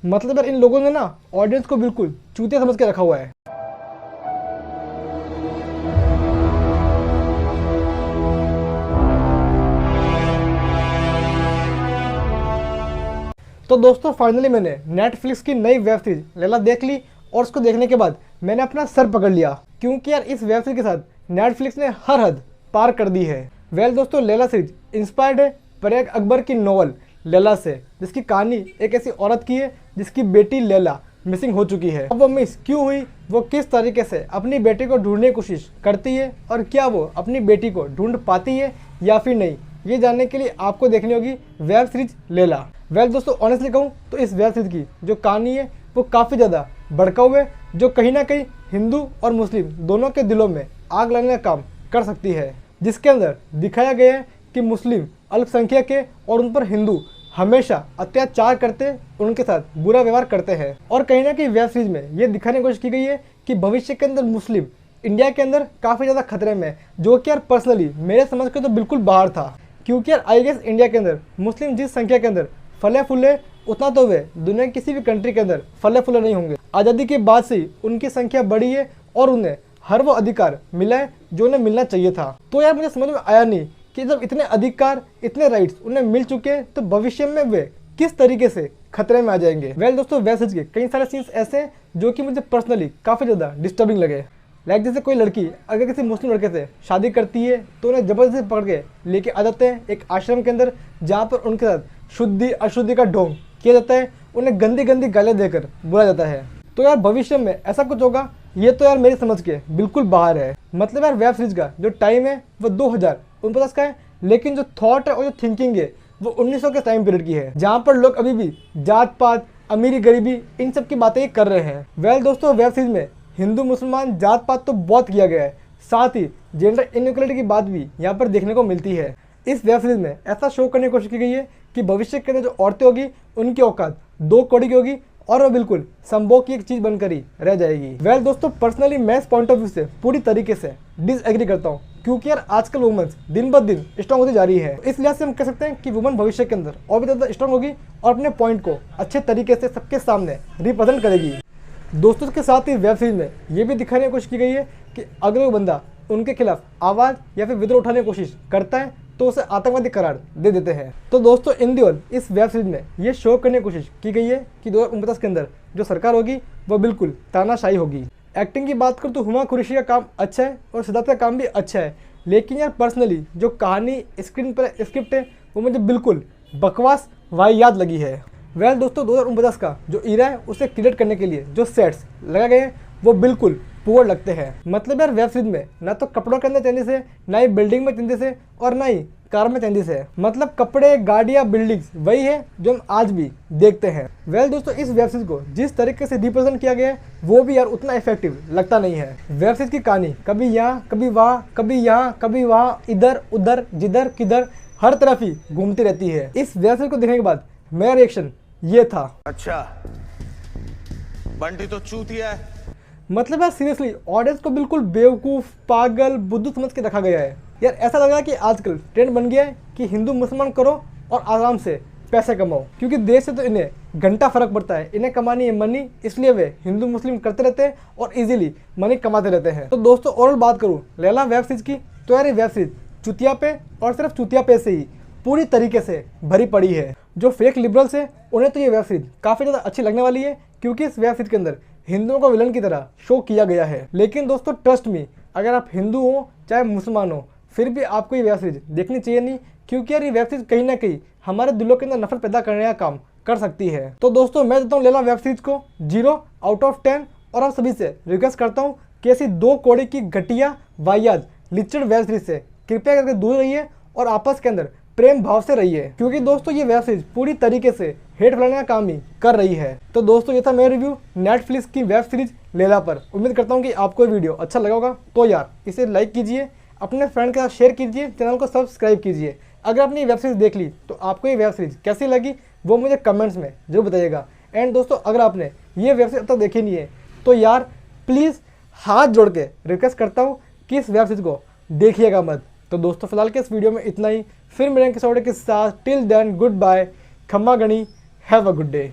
मतलब यार इन लोगों ने ना ऑडियंस को बिल्कुल चूतिया समझ के रखा हुआ है। तो दोस्तों फाइनली मैंने नेटफ्लिक्स की नई वेब सीरीज लैला देख ली और उसको देखने के बाद मैंने अपना सर पकड़ लिया, क्योंकि यार इस वेब सीरीज के साथ नेटफ्लिक्स ने हर हद पार कर दी है। वेल दोस्तों, लैला सीरीज इंस्पायर्ड है परेग अकबर की नॉवल लैला से, जिसकी कहानी एक ऐसी औरत की है जिसकी बेटी लैला मिसिंग हो चुकी है। अब वो मिस क्यों हुई, वो किस तरीके से अपनी बेटी को ढूंढने की कोशिश करती है और क्या वो अपनी बेटी को ढूंढ पाती है या फिर नहीं, ये जानने के लिए आपको देखनी होगी वेब सीरीज लैला। वेल दोस्तों, ऑनेस्टली कहूँ तो इस वेब सीरीज की जो कहानी है वो काफ़ी ज़्यादा भड़काऊ है, जो कहीं ना कहीं हिंदू और मुस्लिम दोनों के दिलों में आग लगाने का काम कर सकती है। जिसके अंदर दिखाया गया है कि मुस्लिम अल्पसंख्यक है और उन पर हिंदू हमेशा अत्याचार करते, उनके साथ बुरा व्यवहार करते हैं। और कहीं ना कहीं वेब सीरीज में ये दिखाने की कोशिश की गई है कि भविष्य के अंदर मुस्लिम इंडिया के अंदर काफ़ी ज़्यादा खतरे में, जो कि यार पर्सनली मेरे समझ के तो बिल्कुल बाहर था। क्योंकि यार आई गेस इंडिया के अंदर मुस्लिम जिस संख्या के अंदर फले फूले, उतना तो वे दुनिया की किसी भी कंट्री के अंदर फले फूले नहीं होंगे। आज़ादी के बाद से उनकी संख्या बढ़ी है और उन्हें हर वो अधिकार मिला है जो उन्हें मिलना चाहिए था। तो यार मुझे समझ में आया नहीं कि जब इतने अधिकार, इतने राइट्स उन्हें मिल चुके हैं तो भविष्य में वे किस तरीके से खतरे में आ जाएंगे। वेल दोस्तों, वेब सीरीज के कई सारे सीन्स ऐसे हैं जो कि मुझे पर्सनली काफ़ी ज़्यादा डिस्टर्बिंग लगे। लाइक जैसे कोई लड़की अगर किसी मुस्लिम लड़के से शादी करती है तो उन्हें ज़बरदस्ती पकड़ के लेके आ जाते हैं एक आश्रम के अंदर, जहाँ पर उनके साथ शुद्धि अशुद्धि का ढोंग किया जाता है, उन्हें गंदी गंदी गालियाँ देकर बुलाया जाता है। तो यार भविष्य में ऐसा कुछ होगा, ये तो यार मेरी समझ के बिल्कुल बाहर है। मतलब यार वेब सीरीज का जो टाइम है वो 2049 का है, लेकिन जो थॉट है और जो थिंकिंग है वो 1900 के टाइम पीरियड की है, जहाँ पर लोग अभी भी जात पात, अमीरी गरीबी, इन सब की बातें ही कर रहे हैं। वेल दोस्तों, वेब सीरीज में हिंदू मुसलमान जात पात तो बहुत किया गया है, साथ ही जेंडर इनइक्वालिटी की बात भी यहाँ पर देखने को मिलती है। इस वेब सीरीज में ऐसा शो करने की कोशिश की गई है कि भविष्य के अंदर जो औरतें होगी उनकी औकात 2 कौड़ी की होगी और वो बिल्कुल संभोग की एक चीज़ बनकर ही रह जाएगी। वेल दोस्तों, पर्सनली मैं इस पॉइंट ऑफ व्यू से पूरी तरीके से डिसएग्री करता हूँ, क्योंकि यार आजकल वुमेन्स दिन ब दिन स्ट्रॉन्ग होती जा रही है। इस लिहाज से हम कह सकते हैं कि वुमेन भविष्य के अंदर और भी ज़्यादा स्ट्रॉन्ग होगी और अपने पॉइंट को अच्छे तरीके से सबके सामने रिप्रेजेंट करेगी। दोस्तों के साथ ही वेब सीरीज में ये भी दिखाने की कोशिश की गई है कि अगर वो बंदा उनके खिलाफ आवाज़ या फिर विद्रोह उठाने की कोशिश करता है तो उसे आतंकवादी करार दे देते हैं। तो दोस्तों इन दी ऑल इस वेब सीरीज में ये शो करने की कोशिश की गई है कि 2049 के अंदर जो सरकार होगी वो बिल्कुल तानाशाही होगी। एक्टिंग की बात करूँ तो हुमा कुरैशी का काम अच्छा है और सिद्धार्थ का काम भी अच्छा है, लेकिन यार पर्सनली जो कहानी स्क्रीन पर स्क्रिप्ट है वो मुझे बिल्कुल बकवास वाहियात लगी है। वेल दोस्तों, 2049 का जो ईरा है उसे क्रिएट करने के लिए जो सेट्स लगाए गए हैं वो बिल्कुल पुअर लगते हैं। मतलब यार वेब सीरीज में ना तो कपड़ों के अंदर चेंजेस है, ना ही बिल्डिंग में चेंजेस है और ना ही कार में चेंजेस है। मतलब कपड़े, गाड़ियाँ, बिल्डिंग्स वही है जो हम आज भी देखते हैं। वेल दोस्तों, इस वेब सीरीज को जिस तरीके से रिप्रेजेंट किया गया है वो भी यार उतना इफेक्टिव लगता नहीं है। वेब सीरीज की कहानी कभी यहाँ, कभी वहाँ, कभी यहाँ, कभी वहाँ, इधर उधर, जिधर किधर, हर तरफ ही घूमती रहती है। इस वेब सीरीज को देखने के बाद मेरा रिएक्शन ये था, अच्छा बंटी तो चूतिया है। मतलब यार सीरियसली ऑडियंस को बिल्कुल बेवकूफ़, पागल, बुद्धू समझ के रखा गया है। यार ऐसा लग रहा है कि आजकल ट्रेंड बन गया है कि हिंदू मुसलमान करो और आराम से पैसे कमाओ, क्योंकि देश से तो इन्हें घंटा फर्क पड़ता है, इन्हें कमानी है मनी, इसलिए वे हिंदू मुस्लिम करते रहते हैं और इजीली मनी कमाते रहते हैं। तो दोस्तों ओवरऑल बात करूँ लैला वेब सीरीज की, तो यार ये वेब सीरीज चुतिया पे और सिर्फ चुतिया पे से ही पूरी तरीके से भरी पड़ी है। जो फेक लिबरल्स है उन्हें तो ये वेब सीरीज काफ़ी ज़्यादा अच्छी लगने वाली है, क्योंकि इस वेब सीरीज के अंदर हिंदुओं को विलन की तरह शो किया गया है। लेकिन दोस्तों ट्रस्ट मी, अगर आप हिंदू हो चाहे मुसलमान हो, फिर भी आपको ये वेब सीरीज देखनी चाहिए नहीं, क्योंकि यार ये वेब सीरीज कहीं ना कहीं हमारे दिलों के अंदर नफरत पैदा करने का काम कर सकती है। तो दोस्तों मैं देता हूँ लैला वेब सीरीज को 0/10 और आप सभी से रिक्वेस्ट करता हूँ कि ऐसी 2 कौड़ी की घटिया, वाहियात, लिचड़ वेब सीरीज से कृपया करके दूर रहिए और आपस के अंदर प्रेम भाव से रहिए, क्योंकि दोस्तों ये वेब सीरीज पूरी तरीके से हेट फैलाने का काम ही कर रही है। तो दोस्तों ये था मेरा रिव्यू नेटफ्लिक्स की वेब सीरीज लैला पर। उम्मीद करता हूँ कि आपको ये वीडियो अच्छा लगा होगा। तो यार इसे लाइक कीजिए, अपने फ्रेंड के साथ शेयर कीजिए, चैनल को सब्सक्राइब कीजिए। अगर आपने ये वेब सीरीज देख ली तो आपको ये वेब सीरीज कैसी लगी वो मुझे कमेंट्स में जरूर बताइएगा। एंड दोस्तों अगर आपने ये वेब सीरीज अब तक देखी नहीं है तो यार प्लीज़ हाथ जोड़ के रिक्वेस्ट करता हूँ कि इस वेब सीरीज को देखिएगा मत। तो दोस्तों फिलहाल के इस वीडियो में इतना ही, फिर मिलेंगे किसी वीडियो के साथ। टिल देन गुड बाय, खम्मा गणी, हैव अ गुड डे।